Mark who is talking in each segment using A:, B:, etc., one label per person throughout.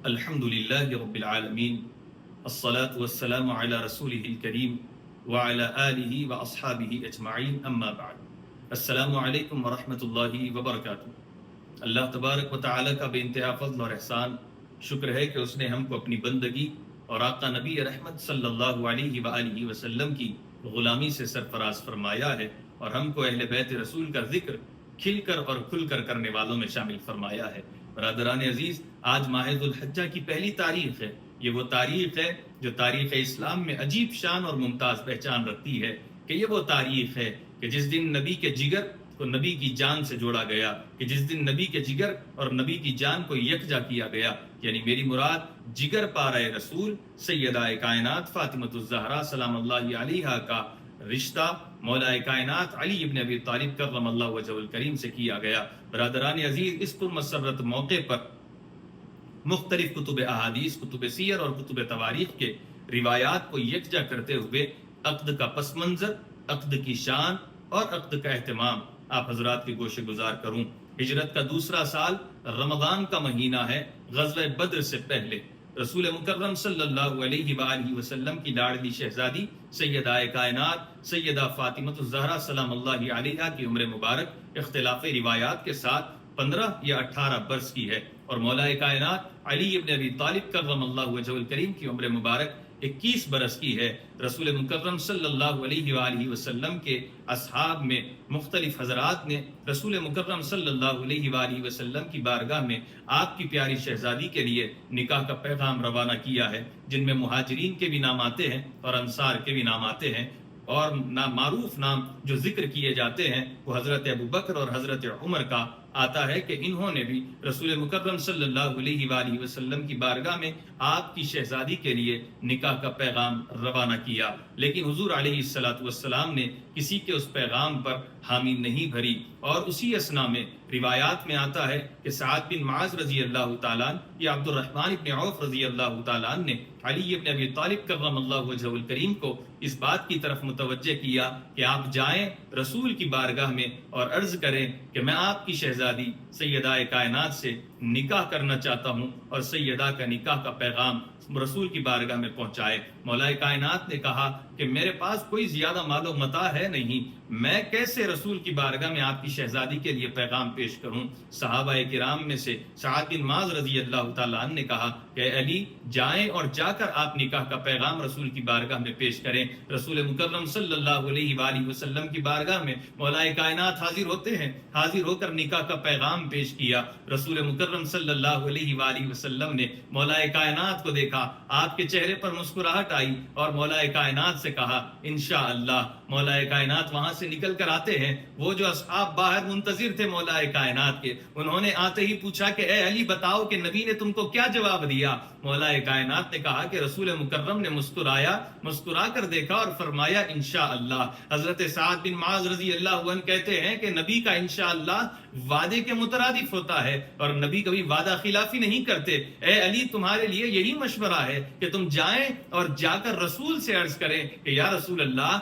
A: الحمد للہ رب العالمین الصلاة والسلام علی رسولہ الکریم وعلی آلہ واصحابہ اجمعین اما بعد السلام علیکم ورحمۃ اللہ وبرکاتہ۔ اللہ تبارک و تعالیٰ کا بے انتہا فضل اور احسان، شکر ہے کہ اس نے ہم کو اپنی بندگی اور آقا نبی رحمت صلی اللہ علیہ وآلہ وسلم کی غلامی سے سرفراز فرمایا ہے اور ہم کو اہل بیت رسول کا ذکر کھل کر اور کھل کر کرنے والوں میں شامل فرمایا ہے۔ برادران عزیز، آج ماہ ذو الحجہ کی پہلی تاریخ ہے۔ یہ وہ تاریخ ہے جو تاریخ اسلام میں عجیب شان اور ممتاز پہچان رکھتی ہے کہ یہ وہ تاریخ ہے کہ جس دن نبی کے جگر کو نبی کی جان سے جوڑا گیا، کہ جس دن نبی کے جگر اور نبی کی جان کو یکجا کیا گیا، یعنی میری مراد جگر پارہ رسول سیدہ کائنات فاطمۃ الزہرا سلام اللہ علیہا کا رشتہ مولا کائنات علی ابن ابی طالب کرم اللہ وجہہ الکریم سے کیا گیا۔ برادران عزیز، اس پرمسرت موقع پر مختلف کتب احادیث، کتب سیر اور کتب تواریخ کے روایات کو یکجا کرتے ہوئے عقد کا پس منظر، عقد کی شان اور عقد کا اہتمام آپ حضرات کے گوشے گزار کروں۔ ہجرت کا دوسرا سال، رمضان کا مہینہ ہے۔ غزوہ بدر سے پہلے رسول مکرم صلی اللہ علیہ وآلہ وسلم کی لاڈلی شہزادی سیدہ کائنات سیدہ فاطمۃ الزہرا سلام اللہ علیہا کی عمر مبارک اختلاف روایات کے ساتھ 15 یا 18 برس کی ہے، اور مولا کائنات علی ابن ابی طالب کرم اللہ وجہہ الکریم کی عمر مبارک 21 برس کی ہے۔ رسول مکرم صلی اللہ علیہ وآلہ وسلم کے اصحاب میں مختلف حضرات نے رسول مکرم صلی اللہ علیہ وآلہ وسلم کی بارگاہ میں آپ کی پیاری شہزادی کے لیے نکاح کا پیغام روانہ کیا ہے، جن میں مہاجرین کے بھی نام آتے ہیں اور انصار کے بھی نام آتے ہیں، اور معروف نام جو ذکر کیے جاتے ہیں وہ حضرت ابو بکر اور حضرت عمر کا آتا ہے کہ انہوں نے بھی رسول مکرم صلی اللہ علیہ وآلہ وسلم کی بارگاہ میں آپ کی شہزادی کے لیے نکاح کا پیغام روانہ کیا، لیکن حضور علیہ السلام نے کسی کے اس پیغام پر حامی نہیں بھری، اور اسی اثنا میں روایات میں آتا ہے کہ سعد بن معاذ رضی اللہ تعالیٰ یا عبد الرحمن بن عوف رضی اللہ تعالیٰ نے علی ابن ابی طالب کرم اللہ وجہہ الکریم کو اس بات کی طرف متوجہ کیا کہ آپ جائیں رسول کی بارگاہ میں اور عرض کریں کہ میں آپ کی شہزادی سیدہ کائنات سے نکاح کرنا چاہتا ہوں، اور سیدہ کا نکاح کا پیغام رسول کی بارگاہ میں پہنچائے۔ مولا کائنات نے کہا کہ میرے پاس کوئی زیادہ مال و متاع ہے نہیں، میں کیسے رسول کی بارگاہ میں آپ کی شہزادی کے لیے پیغام پیش کروں؟ صحابہ کرام میں سے سعد بن معاذ رضی اللہ تعالیٰ عنہ نے کہا کہ علی جائیں اور جا کر آپ نکاح کا پیغام رسول کی بارگاہ میں پیش کریں۔ رسول مکرم صلی اللہ علیہ وآلہ وسلم کی بارگاہ میں مولا کائنات حاضر ہوتے ہیں، حاضر ہو کر نکاح کا پیغام پیش کیا۔ رسول مکرم صلی اللہ علیہ وآلہ وسلم نے مولا کائنات کو دیکھا، آپ کے چہرے پر مسکراہٹ آئی، اور مولا کائنات سے کہا انشاءاللہ۔ مولا کائنات وہاں سے نکل کر آتے ہیں، وہ جو اصحاب باہر منتظر تھے مولا کائنات کے، انہوں نے آتے ہی پوچھا کہ اے علی بتاؤ کہ نبی نے تم کو کیا جواب دیا؟ مولا کائنات نے کہا کہ رسول مکرم نے مسکرا کر دیکھا اور فرمایا انشاءاللہ۔ حضرت سعد بن معاذ رضی اللہ عنہ کہتے ہیں کہ نبی کا انشاءاللہ وعدے کے مترادف ہوتا ہے، اور نبی کبھی وعدہ خلافی نہیں کرتے۔ اے علی تمہارے لیے یہی مشورہ ہے کہ تم جائیں اور جا کر رسول سے عرض کریں کہ یا رسول اللہ،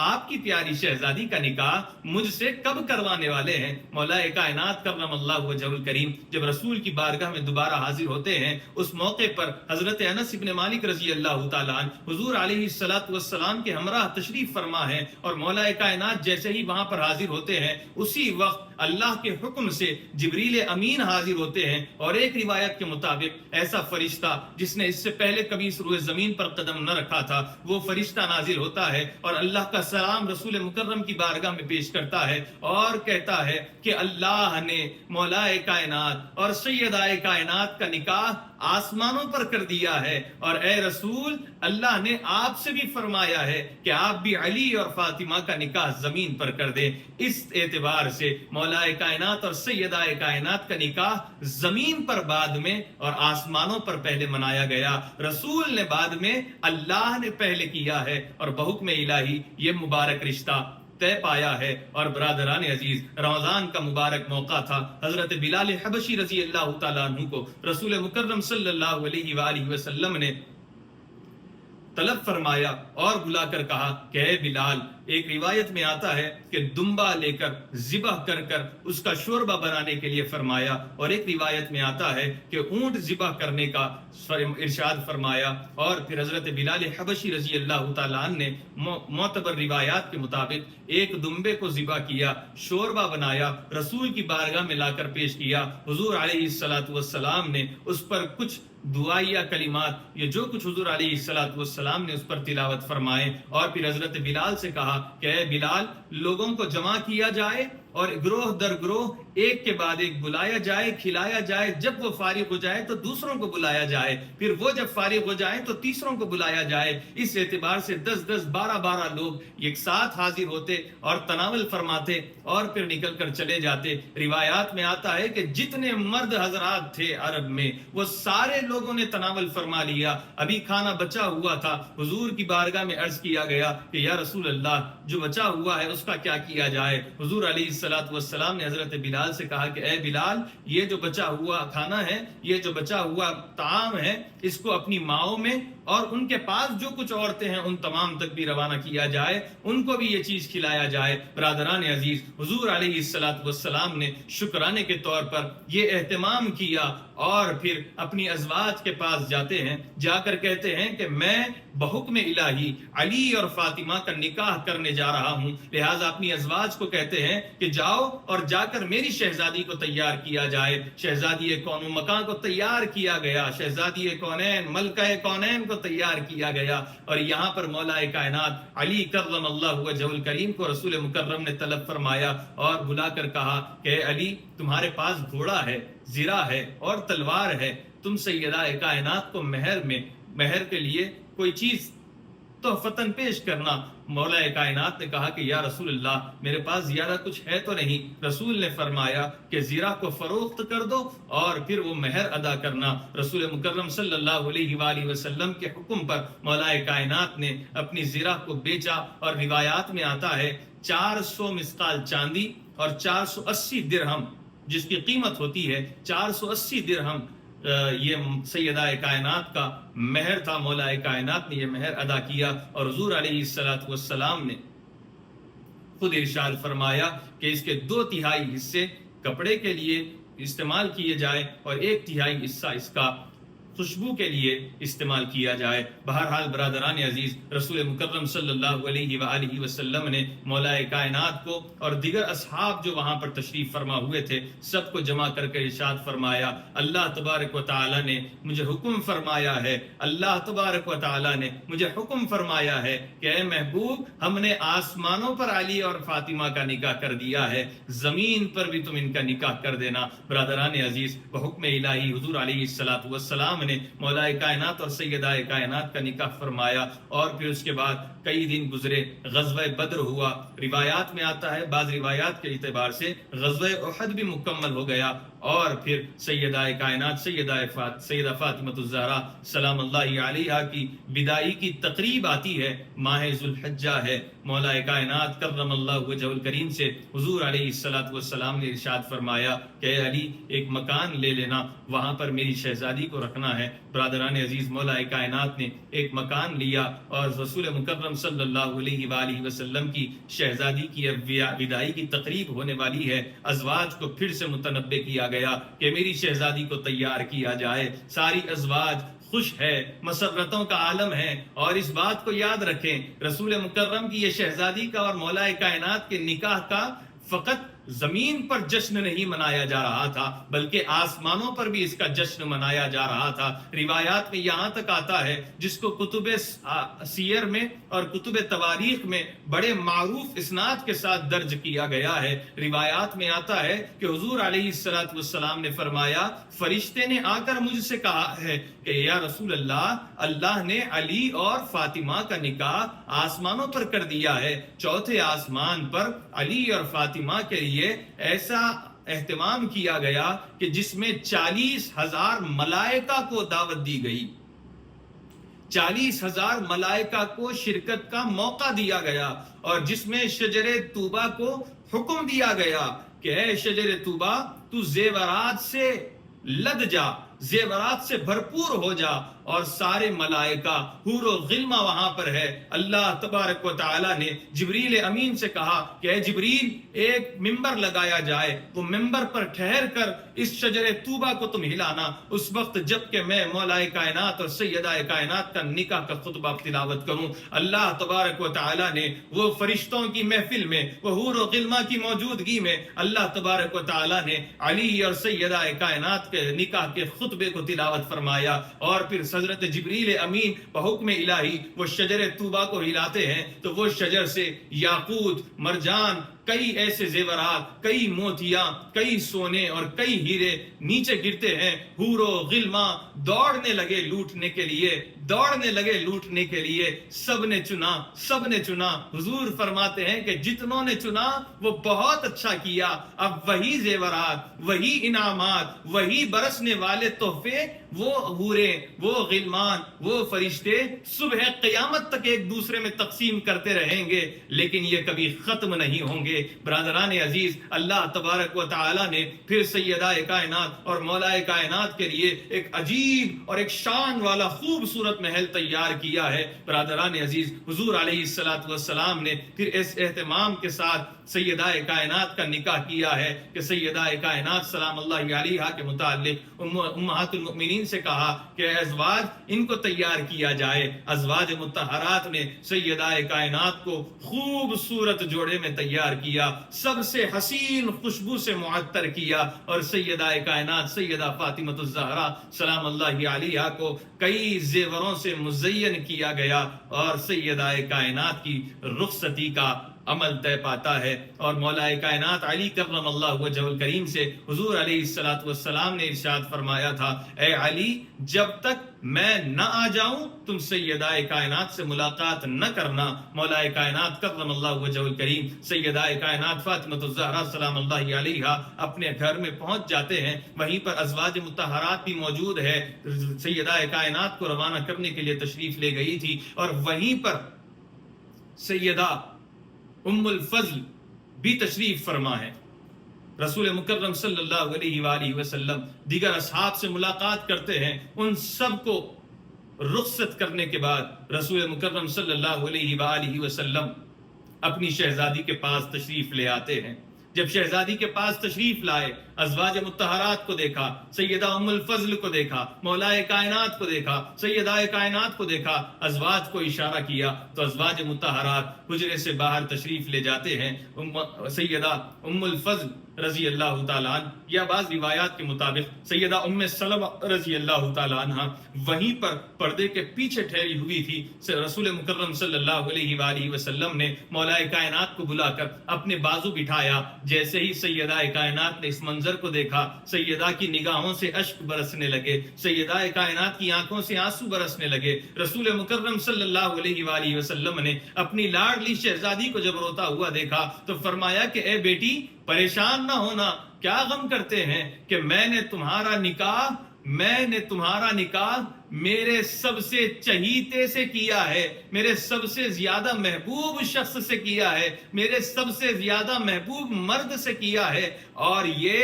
A: آپ کی پیاری شہزادی کا نکاح مجھ سے کب کروانے والے ہیں؟ مولا کائنات کرم اللہ وجہہ الکریم جب رسول کی بارگاہ میں دوبارہ حاضر ہوتے ہیں، اس موقع پر حضرت انس بن مالک رضی اللہ تعالیٰ عنہ حضور علیہ السلام کے ہمراہ تشریف فرما ہے، اور مولا کائنات جیسے ہی وہاں پر حاضر ہوتے ہیں اسی وقت اللہ کے حکم سے جبریل امین حاضر ہوتے ہیں، اور ایک روایت کے مطابق ایسا فرشتہ جس نے اس سے پہلے کبھی اس روئے زمین پر قدم نہ رکھا تھا، وہ فرشتہ نازل ہوتا ہے اور اللہ کا سلام رسول مکرم کی بارگاہ میں پیش کرتا ہے، اور کہتا ہے کہ اللہ نے مولا کائنات اور سیدہ کائنات کا نکاح آسمانوں پر کر دیا ہے، اور اے رسول اللہ نے آپ سے بھی فرمایا ہے کہ آپ بھی علی اور فاطمہ کا نکاح زمین پر کر دیں۔ اس اعتبار سے مولا کائنات اور سیدہ کائنات کا نکاح زمین پر بعد میں اور آسمانوں پر پہلے منایا گیا۔ رسول نے بعد میں، اللہ نے پہلے کیا ہے، اور بحکم الہی یہ مبارک رشتہ طے پایا ہے۔ اور برادران عزیز، رمضان کا مبارک موقع تھا۔ حضرت بلال حبشی رضی اللہ تعالیٰ عنہ کو رسول مکرم صلی اللہ علیہ وآلہ وسلم نے طلب فرمایا اور بلا کر کہا کہ اے بلال، ایک روایت میں آتا ہے کہ دمبا لے کر ذبح کر کر اس کا شوربہ بنانے کے لیے فرمایا، اور ایک روایت میں آتا ہے کہ اونٹ ذبح کرنے کا ارشاد فرمایا، اور پھر حضرت بلال حبشی رضی اللہ تعالیٰ عنہ نے معتبر روایات کے مطابق ایک دمبے کو ذبح کیا، شوربہ بنایا، رسول کی بارگاہ میں لا کر پیش کیا۔ حضور علیہ السلام نے اس پر کچھ دعائیہ کلمات، یہ جو کچھ حضور علیہ السلام نے اس پر تلاوت فرمائے، اور پھر حضرت بلال سے کہا کہ اے بلال، لوگوں کو جمع کیا جائے اور گروہ در گروہ ایک کے بعد ایک بلایا جائے، کھلایا جائے، جب وہ فارغ ہو جائے تو دوسروں کو بلایا جائے، پھر وہ جب فارغ ہو جائے تو تیسروں کو بلایا جائے۔ اس اعتبار سے 10 12 لوگ ایک ساتھ حاضر ہوتے اور تناول فرماتے اور پھر نکل کر چلے جاتے۔ روایات میں آتا ہے کہ جتنے مرد حضرات تھے عرب میں، وہ سارے لوگوں نے تناول فرما لیا، ابھی کھانا بچا ہوا تھا۔ حضور کی بارگاہ میں عرض کیا گیا کہ یا رسول اللہ، جو بچا ہوا ہے اس کا کیا کیا جائے؟ حضور علیہ السلام نے حضرت بلال سے کہا کہ اے بلال، یہ جو بچا ہوا کھانا ہے، یہ جو بچا ہوا طعام ہے، اس کو اپنی ماؤں میں اور ان کے پاس جو کچھ عورتیں ہیں ان تمام تک بھی روانہ کیا جائے، ان کو بھی یہ چیز کھلایا جائے۔ برادران عزیز، حضور علیہ السلام نے شکرانے کے طور پر یہ اہتمام کیا، اور پھر اپنی ازواج کے پاس جاتے ہیں، جا کر کہتے ہیں کہ میں بحکم الہی علی اور فاطمہ کا نکاح کرنے جا رہا ہوں، لہٰذا اپنی ازواج کو کہتے ہیں کہ جاؤ اور جا کر میری شہزادی کو تیار کیا جائے۔ شہزادی کون و مکان کو تیار کیا گیا، شہزادی کونین ملکہ کونین کو تیار کیا گیا، اور یہاں پر مولا کائنات علی کرم اللہ وجہ الکریم کو رسول مکرم نے طلب فرمایا اور بلا کر کہا کہ اے علی، تمہارے پاس گھوڑا ہے، زرہ ہے اور تلوار ہے، تم سیدہ کائنات کو مہر کے لیے کوئی چیز تحفتاً پیش کرنا۔ مولا کائنات نے کہا کہ یا رسول اللہ، میرے پاس زیادہ کچھ ہے تو نہیں۔ رسول نے فرمایا کہ زیرہ کو فروخت کر دو اور پھر وہ مہر ادا کرنا۔ رسول مکرم صلی اللہ علیہ وآلہ وسلم کے حکم پر مولا کائنات نے اپنی زیرہ کو بیچا، اور روایات میں آتا ہے 400 مثقال چاندی اور 480 درہم، جس کی قیمت ہوتی ہے 480 درہم، یہ سیدہ کائنات کا مہر تھا۔ مولا کائنات نے یہ مہر ادا کیا، اور حضور علیہ السلام نے خود ارشاد فرمایا کہ اس کے 2/3 حصے کپڑے کے لیے استعمال کیے جائے اور 1/3 حصہ اس کا خوشبو کے لیے استعمال کیا جائے۔ بہرحال برادران عزیز، رسول مکرم صلی اللہ علیہ وآلہ وسلم نے مولا کائنات کو اور دیگر اصحاب جو وہاں پر تشریف فرما ہوئے تھے سب کو جمع کر کے ارشاد فرمایا، اللہ تبارک و تعالی نے مجھے حکم فرمایا ہے، اللہ تبارک و تعالی نے مجھے حکم فرمایا ہے کہ اے محبوب، ہم نے آسمانوں پر علی اور فاطمہ کا نکاح کر دیا ہے، زمین پر بھی تم ان کا نکاح کر دینا۔ برادران عزیز، بحکم الہی حضور علیہ السلام نے مولا کائنات اور سیدہ کائنات کا نکاح فرمایا، اور پھر اس کے بعد کئی دن گزرے، غزوہ بدر ہوا۔ روایات میں آتا ہے، بعض روایات کے اعتبار سے غزوہ احد بھی مکمل ہو گیا، اور پھر سیدہ کائنات سیدہ فاطمہ الزہرا سلام اللہ علیہا کی بدائی کی تقریب آتی ہے، ماہ ذوالحجہ ہے۔ مولا کائنات کرم اللہ وجہ الکریم سے حضور علیہ السلام نے ارشاد فرمایا کہ اے علی، ایک مکان لے لینا، وہاں پر میری شہزادی کو رکھنا ہے۔ برادران عزیز، مولا کائنات نے ایک مکان لیا، اور رسول مکرم صلی اللہ علیہ وآلہ وسلم کی شہزادی کی بدائی کی تقریب ہونے والی ہے۔ ازواج کو پھر سے متنبہ کیا گیا کہ میری شہزادی کو تیار کیا جائے۔ ساری ازواج خوش ہے، مسرتوں کا عالم ہے، اور اس بات کو یاد رکھیں، رسول مکرم کی یہ شہزادی کا اور مولا کائنات کے نکاح کا فقط زمین پر جشن نہیں منایا جا رہا تھا، بلکہ آسمانوں پر بھی اس کا جشن منایا جا رہا تھا۔ روایات میں یہاں تک آتا ہے، جس کو کتب سیر میں اور کتب تواریخ میں بڑے معروف اسناد کے ساتھ درج کیا گیا ہے۔ روایات میں آتا ہے کہ حضور علیہ السلام نے فرمایا، فرشتے نے آ کر مجھ سے کہا ہے کہ یا رسول اللہ، اللہ نے علی اور فاطمہ کا نکاح آسمانوں پر کر دیا ہے، چوتھے آسمان پر علی اور فاطمہ کے لیے ایسا اہتمام کیا گیا کہ جس میں 40,000 ملائکہ کو دعوت دی گئی، 40,000 ملائکہ کو شرکت کا موقع دیا گیا، اور جس میں شجر طوبہ کو حکم دیا گیا کہ اے شجر طوبہ، تو زیورات سے لد جا، زیورات سے بھرپور ہو جا، اور سارے ملائکہ حور و غلمہ وہاں پر ہے۔ اللہ تبارک و تعالی نے جبریل امین سے کہا کہ اے جبریل، ایک ممبر لگایا جائے، وہ ممبر پر ٹھہر کر اس شجر طوبہ کو تم ہلانا، اس وقت جب کہ میں مولا کائنات اور سیدہ کائنات کا نکاح کا خطبہ تلاوت کروں۔ اللہ تبارک و تعالی نے وہ فرشتوں کی محفل میں، وہ حور و غلمہ کی موجودگی میں، اللہ تبارک و تعالی نے علی اور سیدہ کائنات کے نکاح کے خطبے کو تلاوت فرمایا، اور پھر حضرت جبریل امین بحکم الہی وہ شجر طوبہ کو ہلاتے ہیں تو وہ شجر سے یاقوت، مرجان، کئی ایسے زیورات، کئی موتیاں، کئی سونے اور کئی ہیرے نیچے گرتے ہیں۔ حور و غلمہ دوڑنے لگے لوٹنے کے لیے، دوڑنے لگے لوٹنے کے لیے۔ سب نے چنا، سب نے چنا۔ حضور فرماتے ہیں کہ جتنوں نے چنا وہ بہت اچھا کیا، اب وہی زیورات، وہی انعامات، وہی برسنے والے تحفے، وہ حوریں، وہ غلمان، وہ فرشتے صبح قیامت تک ایک دوسرے میں تقسیم کرتے رہیں گے، لیکن یہ کبھی ختم نہیں ہوں گے۔ برادران عزیز، اللہ تبارک و تعالی نے پھر سیدہ کائنات اور مولا کائنات کے لیے ایک عجیب اور ایک شان والا خوبصورت محل تیار کیا ہے۔ برادران عزیز، حضور علیہ السلام نے پھر اس اہتمام کے ساتھ سیدہ کائنات کا نکاح کیا ہے کہ سیدہ کائنات سلام اللہ علیہا کے متعلق امہات المؤمنین سے کہا کہ ازواج ان کو تیار کیا جائے۔ ازواج مطہرات نے سیدہ کائنات کو خوبصورت جوڑے میں تیار کیا، سب سے حسین خوشبو سے معطر کیا، اور سیدہ کائنات سیدہ فاطمہ الزہرا سلام اللہ علیہا کو کئی زیوروں سے مزین کیا گیا، اور سیدہ کائنات کی رخصتی کا عمل طے پاتا ہے۔ اور مولا کائنات علی کرم اللہ وجہ الکریم سے حضور علیہ السلام نے ارشاد فرمایا تھا، اے علی، جب تک میں نہ آ جاؤں تم سیدہ کائنات سے ملاقات نہ کرنا۔ مولا کائنات کرم اللہ وجہ الکریم سیدہ کائنات فاطمہ الزہرا سلام اللہ علیہا اپنے گھر میں پہنچ جاتے ہیں، وہیں پر ازواج مطہرات بھی موجود ہے۔ سیدہ کائنات کو روانہ کرنے کے لیے تشریف لے گئی تھی، اور وہیں پر سیدہ ام الفضل بھی تشریف فرما ہے۔ رسول مکرم صلی اللہ علیہ وآلہ وسلم دیگر اصحاب سے ملاقات کرتے ہیں، ان سب کو رخصت کرنے کے بعد رسول مکرم صلی اللہ علیہ وآلہ وسلم اپنی شہزادی کے پاس تشریف لے آتے ہیں۔ جب شہزادی کے پاس تشریف لائے، ازواج مطہرات کو دیکھا، سیدہ ام الفضل کو دیکھا، مولا کائنات کو دیکھا، سیدہ کائنات کو دیکھا، ازواج کو اشارہ کیا تو ازواج مطہرات حجرے سے باہر تشریف لے جاتے ہیں۔ سیدہ ام الفضل رضی اللہ تعالیٰ عنہ، یا بعض روایات کے مطابق سیدہ ام سلمہ رضی اللہ تعالیٰ عنہ وہیں پر پردے کے پیچھے ٹھہری ہوئی تھی۔ رسول مکرم صلی اللہ علیہ وآلہ وسلم نے مولا کائنات کو بلا کر اپنے بازو بٹھایا۔ جیسے ہی سیدہ کائنات نے اس منظر کو دیکھا، سیدہ کی نگاہوں سے اشک برسنے لگے، سیدہ کائنات کی آنکھوں سے آنسو برسنے لگے۔ رسول مکرم صلی اللہ علیہ وآلہ وسلم نے اپنی لاڈلی شہزادی کو جب روتا ہوا دیکھا تو فرمایا کہ اے بیٹی، پریشان نہ ہونا، کیا غم کرتے ہیں کہ میں نے تمہارا نکاح میرے سب سے چہیتے سے کیا ہے، میرے سب سے زیادہ محبوب شخص سے کیا ہے، میرے سب سے زیادہ محبوب مرد سے کیا ہے، اور یہ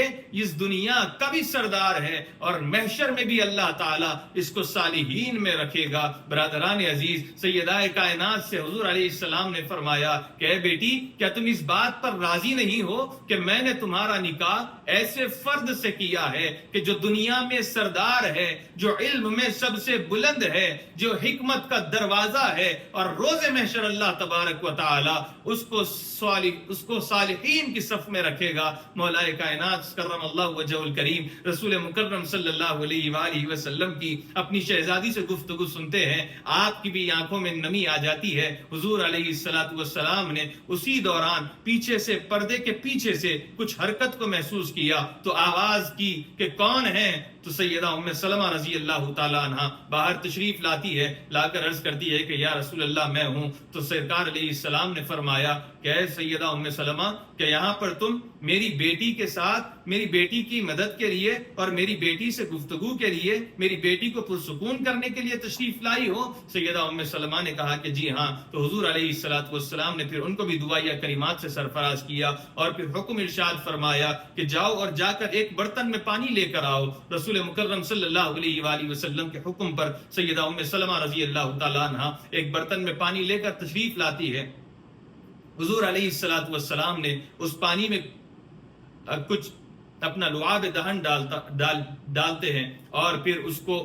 A: اس دنیا کا بھی سردار ہے، اور محشر میں بھی اللہ تعالیٰ اس کو صالحین میں رکھے گا۔ برادران عزیز، سیدہ کائنات سے حضور علیہ السلام نے فرمایا کہ اے بیٹی، کیا تم اس بات پر راضی نہیں ہو کہ میں نے تمہارا نکاح ایسے فرد سے کیا ہے کہ جو دنیا میں سردار ہے، جو علم میں سب سے بلند ہے، جو حکمت کا دروازہ ہے، اور روز محشر اللہ تبارک و تعالی اس کو صالحین کی صف میں رکھے گا۔ مولا کائنات کرم اللہ وجہ الکریم رسول مکرم صلی اللہ علیہ وآلہ وسلم کی اپنی شہزادی سے گفتگو سنتے ہیں، آپ کی بھی آنکھوں میں نمی آ جاتی ہے۔ حضور علیہ السلام نے اسی دوران پیچھے سے، پردے کے پیچھے سے کچھ حرکت کو محسوس کیا تو آواز کی کہ کون ہے؟ تو سیدہ ام سلمہ رضی اللہ تعالیٰ عنہ باہر تشریف لاتی ہے، لا کر عرض کرتی ہے کہ یا رسول اللہ میں ہوں۔ تو سرکار علیہ السلام نے فرمایا کہ کہ اے سیدہ ام سلمہ کہ یہاں پر تم میری بیٹی کے ساتھ میری بیٹی کی مدد کے لیے اور میری بیٹی سے گفتگو کے لیے میری بیٹی کو پرسکون کرنے کے لیے تشریف لائی ہو؟ سیدہ ام سلمہ نے کہا کہ جی ہاں۔ تو حضور علیہ الصلوۃ والسلام نے پھر ان کو بھی دعائیہ کلمات سے سرفراز کیا اور پھر حکم ارشاد فرمایا کہ جاؤ اور جا کر ایک برتن میں پانی لے کر آؤ۔ رسول مکرم صلی اللہ علیہ وآلہ وسلم کے حکم پر سیدہ ام سلمہ رضی اللہ تعالیٰ عنہ ایک برتن میں پانی لے کر تشریف لاتی ہے۔ حضور علیہ الصلوۃ والسلام نے اس پانی میں کچھ اپنا لعاب دہن ڈالتے ہیں اور پھر اس کو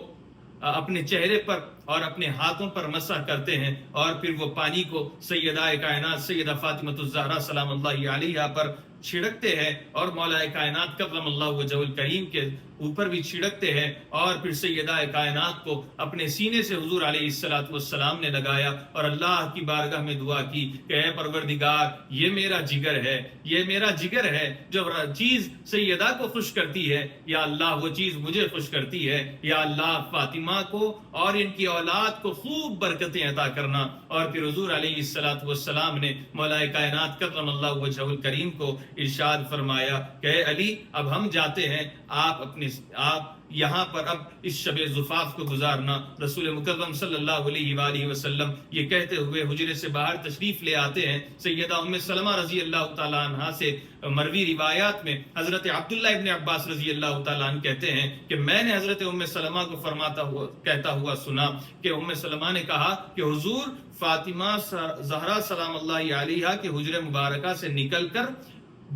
A: اپنے چہرے پر اور اپنے ہاتھوں پر مسح کرتے ہیں اور پھر وہ پانی کو سیدہ کائنات سیدہ فاطمۃ الزہرا سلام اللہ علیہا پر چھڑکتے ہیں اور مولا کائنات کرم اللہ وجہہ الکریم کے اوپر بھی چھڑکتے ہیں اور پھر سیدہ کائنات کو اپنے سینے سے حضور علیہ الصلوۃ والسلام نے لگایا اور اللہ کی بارگاہ میں دعا کی کہ اے پروردگار یہ میرا جگر ہے، یہ میرا جگر ہے، جو چیز سیدہ کو خوش کرتی ہے یا اللہ وہ چیز مجھے خوش کرتی ہے، یا اللہ فاطمہ کو اور ان کی اولاد کو خوب برکتیں عطا کرنا۔ اور پھر حضور علیہ الصلوۃ والسلام نے مولا کائنات کرم اللہ وجہہ الکریم کو ارشاد فرمایا کہ اے علی اب ہم جاتے ہیں، آپ یہاں پر اب اس شب زفاف کو گزارنا۔ رسول مکرم صلی اللہ علیہ وآلہ وسلم یہ کہتے ہوئے حجرے سے باہر تشریف لے آتے ہیں۔ سیدہ ام سلمہ رضی اللہ تعالیٰ عنہ سے مروی روایات میں حضرت عبداللہ ابن عباس رضی اللہ تعالیٰ عنہ کہتے ہیں کہ میں نے حضرت ام سلمہ کو کہتا ہوا سنا کہ ام سلمہ نے کہا کہ حضور فاطمہ زہرا سلام اللہ علیہا کے حجرے مبارکہ سے نکل کر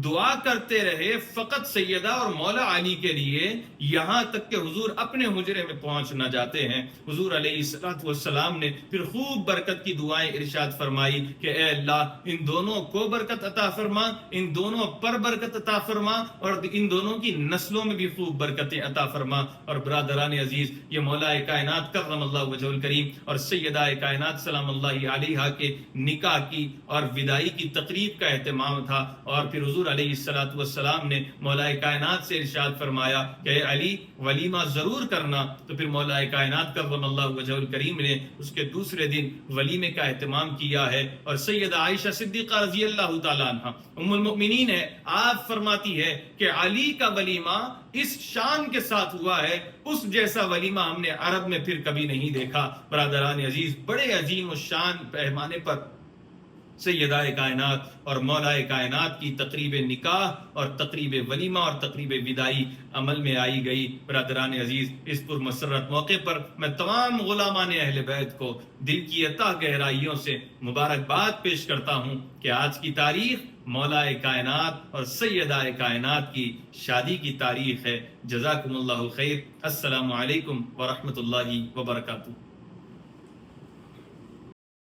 A: دعا کرتے رہے فقط سیدہ اور مولا علی کے لیے، یہاں تک کہ حضور اپنے حجرے میں پہنچ نہ جاتے ہیں۔ حضور علیہ الصلوۃ والسلام نے پھر خوب برکت کی دعائیں ارشاد فرمائی کہ اے اللہ ان دونوں کو برکت عطا فرما، ان دونوں پر برکت عطا فرما اور ان دونوں کی نسلوں میں بھی خوب برکتیں عطا فرما۔ اور برادران عزیز، یہ مولا کائنات کرم اللہ وجہہ الکریم اور سیدہ کائنات سلام اللہ علیہا کے نکاح کی اور وداعی کی تقریب کا اہتمام تھا۔ اور پھر حضور علیہ الصلوۃ والسلام نے مولا کائنات سے ارشاد فرمایا کہ اے علی ولیمہ ضرور کرنا۔ تو پھر مولا کائنات کرم اللہ وجہہ الکریم نے اس کے دوسرے دن ولیمے کا اہتمام کیا ہے۔ اور سیدہ عائشہ صدیقہ رضی اللہ تعالیٰ عنہ ام المؤمنین ہے، آپ فرماتی ہے کہ علی کا ولیمہ اس شان کے ساتھ ہوا ہے، اس جیسا ولیمہ ہم نے عرب میں پھر کبھی نہیں دیکھا۔ برادران عزیز، بڑے عظیم الشان پیمانے پر سیدہ کائنات اور مولا کائنات کی تقریب نکاح اور تقریب ولیمہ اور تقریب وداعی عمل میں آئی گئی۔ برادران عزیز، اس پر مسرت موقع پر میں تمام غلامان اہل بیت کو دل کی اتہ گہرائیوں سے مبارکباد پیش کرتا ہوں کہ آج کی تاریخ مولا کائنات اور سیدہ کائنات کی شادی کی تاریخ ہے۔ جزاکم اللہ خیر۔ السلام علیکم ورحمۃ اللہ وبرکاتہ۔